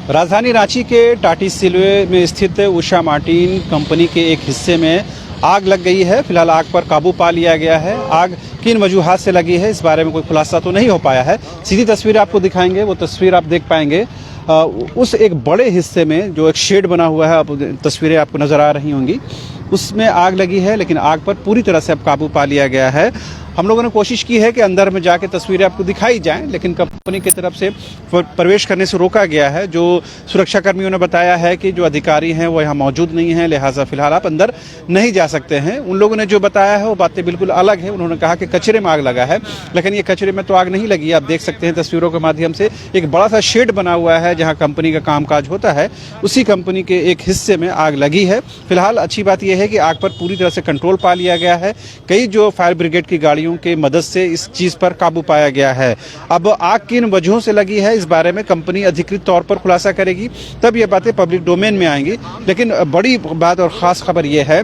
राजधानी रांची के टाटी सिलवे में स्थित उषा मार्टिन कंपनी के एक हिस्से में आग लग गई है। फिलहाल आग पर काबू पा लिया गया है। आग किन वजूहात से लगी है इस बारे में कोई खुलासा तो नहीं हो पाया है। सीधी तस्वीर आपको दिखाएंगे, वो तस्वीर आप देख पाएंगे। उस एक बड़े हिस्से में जो एक शेड बना हुआ है, अब तस्वीरें आपको नज़र आ रही होंगी, उसमें आग लगी है, लेकिन आग पर पूरी तरह से अब काबू पा लिया गया है। हम लोगों ने कोशिश की है कि अंदर में जाके तस्वीरें आपको दिखाई जाएं, लेकिन कंपनी की तरफ से प्रवेश करने से रोका गया है। जो सुरक्षा कर्मियों ने बताया है कि जो अधिकारी हैं वो यहाँ मौजूद नहीं हैं, लिहाजा फिलहाल आप अंदर नहीं जा सकते हैं। उन लोगों ने जो बताया है वो बातें बिल्कुल अलग है। उन्होंने कहा कि कचरे में आग लगा है, लेकिन ये कचरे में तो आग नहीं लगी। आप देख सकते हैं तस्वीरों के माध्यम से एक बड़ा सा शेड बना हुआ है जहाँ कंपनी का कामकाज होता है, उसी कंपनी के एक हिस्से में आग लगी है। फिलहाल अच्छी बात यह है कि आग पर पूरी तरह से कंट्रोल पा लिया गया है। कई जो फायर ब्रिगेड की गाड़ियों के मदद से इस चीज पर काबू पाया गया है। अब आग किन वजहों से लगी है इस बारे में कंपनी अधिकृत तौर पर खुलासा करेगी, तब ये बातें पब्लिक डोमेन में आएंगी। लेकिन बड़ी बात और खास खबर यह है,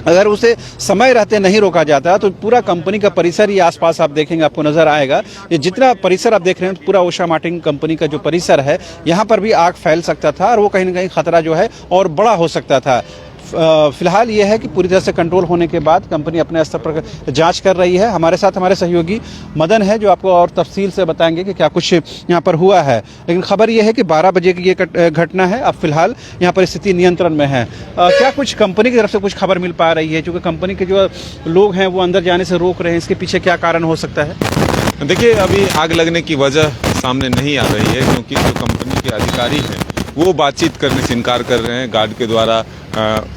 अगर उसे समय रहते नहीं रोका जाता तो पूरा कंपनी का परिसर ही आसपास आप देखेंगे, आपको नजर आएगा। ये जितना परिसर आप देख रहे हैं, पूरा उषा मार्टिन कंपनी का जो परिसर है, यहाँ पर भी आग फैल सकता था और वो कहीं ना कहीं खतरा जो है और बड़ा हो सकता था। फिलहाल ये है कि पूरी तरह से कंट्रोल होने के बाद कंपनी अपने स्तर पर जांच कर रही है। हमारे साथ हमारे सहयोगी मदन है जो आपको और तफसील से बताएंगे कि क्या कुछ यहाँ पर हुआ है। लेकिन खबर ये है कि 12 बजे की ये घटना है। अब फिलहाल यहाँ पर स्थिति नियंत्रण में है। क्या कुछ कंपनी की तरफ से कुछ खबर मिल पा रही है? क्योंकि कंपनी के जो लोग हैं वो अंदर जाने से रोक रहे हैं, इसके पीछे क्या कारण हो सकता है? देखिए, अभी आग लगने की वजह सामने नहीं आ रही है, क्योंकि जो कंपनी के अधिकारी हैं वो बातचीत करने से इनकार कर रहे हैं। गार्ड के द्वारा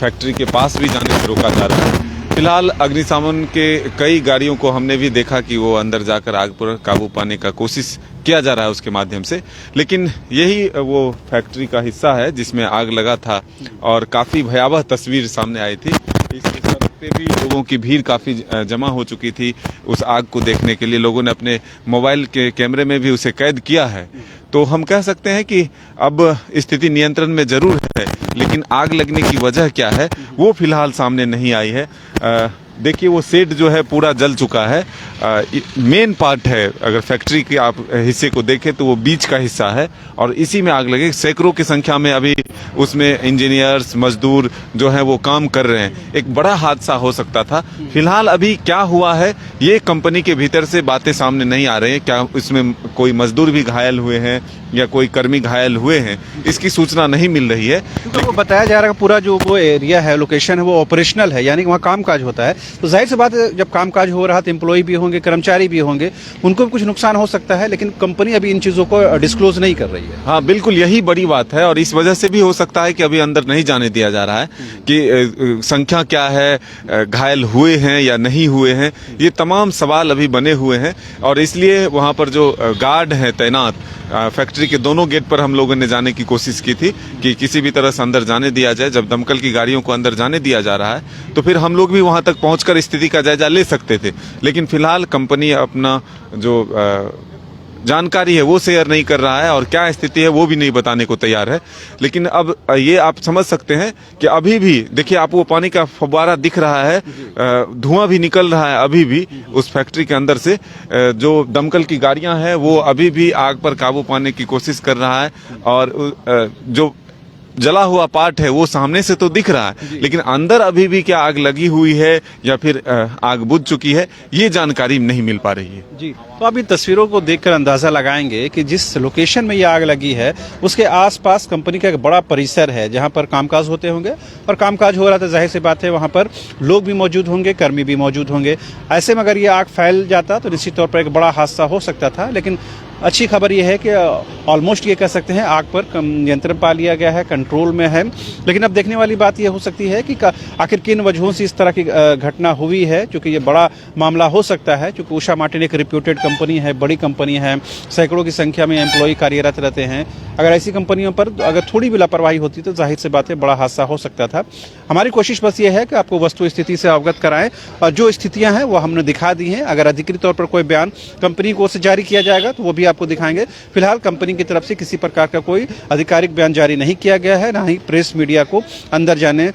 फैक्ट्री के पास भी जाने से रोका जा रहा है। फिलहाल अग्निशमन के कई गाड़ियों को हमने भी देखा कि वो अंदर जाकर आग पर काबू पाने का कोशिश किया जा रहा है उसके माध्यम से, लेकिन यही वो फैक्ट्री का हिस्सा है जिसमें आग लगा था और काफ़ी भयावह तस्वीर सामने आई थी। इस सड़क पे भी लोगों की भीड़ काफ़ी जमा हो चुकी थी उस आग को देखने के लिए। लोगों ने अपने मोबाइल के कैमरे में भी उसे कैद किया है। तो हम कह सकते हैं कि अब स्थिति नियंत्रण में जरूर है, लेकिन आग लगने की वजह क्या है वो फिलहाल सामने नहीं आई है। देखिए, वो शेड जो है पूरा जल चुका है। मेन पार्ट है, अगर फैक्ट्री के आप हिस्से को देखें तो वो बीच का हिस्सा है और इसी में आग लगे। सैकड़ों की संख्या में अभी उसमें इंजीनियर्स, मजदूर जो हैं वो काम कर रहे हैं। एक बड़ा हादसा हो सकता था। फिलहाल अभी क्या हुआ है ये कंपनी के भीतर से बातें सामने नहीं आ रही हैं। क्या इसमें कोई मजदूर भी घायल हुए हैं या कोई कर्मी घायल हुए हैं, इसकी सूचना नहीं मिल रही है। तो वो बताया जा रहा है पूरा जो वो एरिया है, लोकेशन है, वो ऑपरेशनल है, यानी कि वहाँ कामकाज होता है। तो जाहिर सी बात है, जब कामकाज हो रहा तो एम्प्लॉय भी होंगे, कर्मचारी भी होंगे, उनको भी कुछ नुकसान हो सकता है, लेकिन कंपनी अभी इन चीज़ों को डिस्क्लोज नहीं कर रही है। हाँ, बिल्कुल यही बड़ी बात है और इस वजह से भी हो सकता है कि अभी अंदर नहीं जाने दिया जा रहा है कि संख्या क्या है, घायल हुए हैं या नहीं हुए हैं, ये तमाम सवाल अभी बने हुए हैं। और इसलिए वहाँ पर जो गार्ड हैं तैनात, फैक्ट्री के दोनों गेट पर हम लोगों ने जाने की कोशिश की थी कि किसी भी तरह से अंदर जाने दिया जाए। जब दमकल की गाड़ियों को अंदर जाने दिया जा रहा है तो फिर हम लोग भी वहां तक पहुंचकर स्थिति का जायजा ले सकते थे, लेकिन फिलहाल कंपनी अपना जो जानकारी है वो शेयर नहीं कर रहा है और क्या स्थिति है वो भी नहीं बताने को तैयार है। लेकिन अब ये आप समझ सकते हैं कि अभी भी देखिए, आपको वो पानी का फव्वारा दिख रहा है, धुआं भी निकल रहा है अभी भी उस फैक्ट्री के अंदर से। जो दमकल की गाड़ियां हैं वो अभी भी आग पर काबू पाने की कोशिश कर रहा है और जो जला हुआ पार्ट है वो सामने से तो दिख रहा है, लेकिन अंदर अभी भी क्या आग लगी हुई है या फिर आग बुझ चुकी है ये जानकारी नहीं मिल पा रही है। जी, तो आप इन तस्वीरों को देखकर अंदाजा लगाएंगे कि जिस लोकेशन में ये आग लगी है उसके आसपास कंपनी का एक बड़ा परिसर है जहां पर कामकाज होते होंगे और कामकाज हो रहा था। जाहिर सी बात है वहां पर लोग भी मौजूद होंगे, कर्मी भी मौजूद होंगे। ऐसे में अगर ये आग फैल जाता तो निश्चित तौर पर एक बड़ा हादसा हो सकता था। लेकिन अच्छी खबर यह है कि ऑलमोस्ट ये कह सकते हैं आग पर नियंत्रण पा लिया गया है, कंट्रोल में है। लेकिन अब देखने वाली बात यह हो सकती है कि आखिर किन वजहों से इस तरह की घटना हुई है, क्योंकि ये बड़ा मामला हो सकता है। क्योंकि उषा मार्टिन एक रिप्यूटेड कंपनी है, बड़ी कंपनी है, सैकड़ों की संख्या में एम्प्लॉय कार्यरत रहते हैं। अगर ऐसी कंपनियों पर अगर थोड़ी भी लापरवाही होती तो जाहिर सी बात है बड़ा हादसा हो सकता था। हमारी कोशिश बस ये है कि आपको वस्तु स्थिति से अवगत कराएं और जो स्थितियां हैं वो हमने दिखा दी हैं। अगर अधिकृत तौर पर कोई बयान कंपनी को से जारी किया जाएगा तो वो भी आपको दिखाएंगे। फिलहाल कंपनी की तरफ से किसी प्रकार का कोई आधिकारिक बयान जारी नहीं किया गया है, ना ही प्रेस मीडिया को अंदर जाने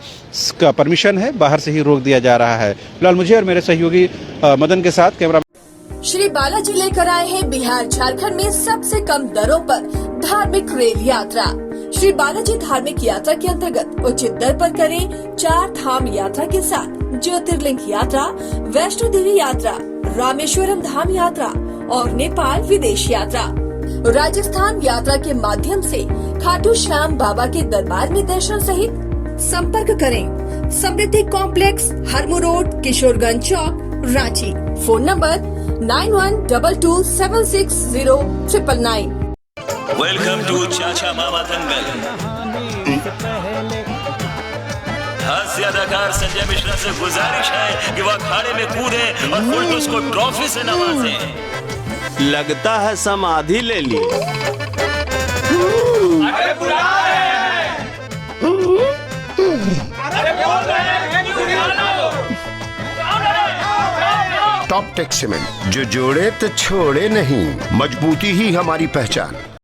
का परमिशन है, बाहर से ही रोक दिया जा रहा है। फिलहाल मुझे और मेरे सहयोगी मदन के साथ कैमरा श्री बालाजी लेकर आए हैं बिहार झारखंड में सबसे कम दरों पर धार्मिक रेल यात्रा। श्री बालाजी धार्मिक यात्रा के अंतर्गत उचित दर पर करें 4 धाम यात्रा के साथ ज्योतिर्लिंग यात्रा, वैष्णो देवी यात्रा, रामेश्वरम धाम यात्रा और नेपाल विदेश यात्रा। राजस्थान यात्रा के माध्यम से खाटू श्याम बाबा के दरबार में दर्शन सहित संपर्क करें Samriddhi complex, Harmu road, Kishoreganj Chowk, Ranchi. Phone number 9122760999। Welcome to Chacha Mama दंगल। हास्य अदाकार संजय मिश्रा से गुजारिश है कि वह अखाड़े में कूदे और फुलटूस को ट्रॉफी से नवाजे। लगता है समाधि ले ली। अरे बुला रहे हैं। अरे बोल रहे हैं कि बुला लो। टॉप टेक सीमेंट, जो जोड़े तो छोड़े नहीं, मजबूती ही हमारी पहचान।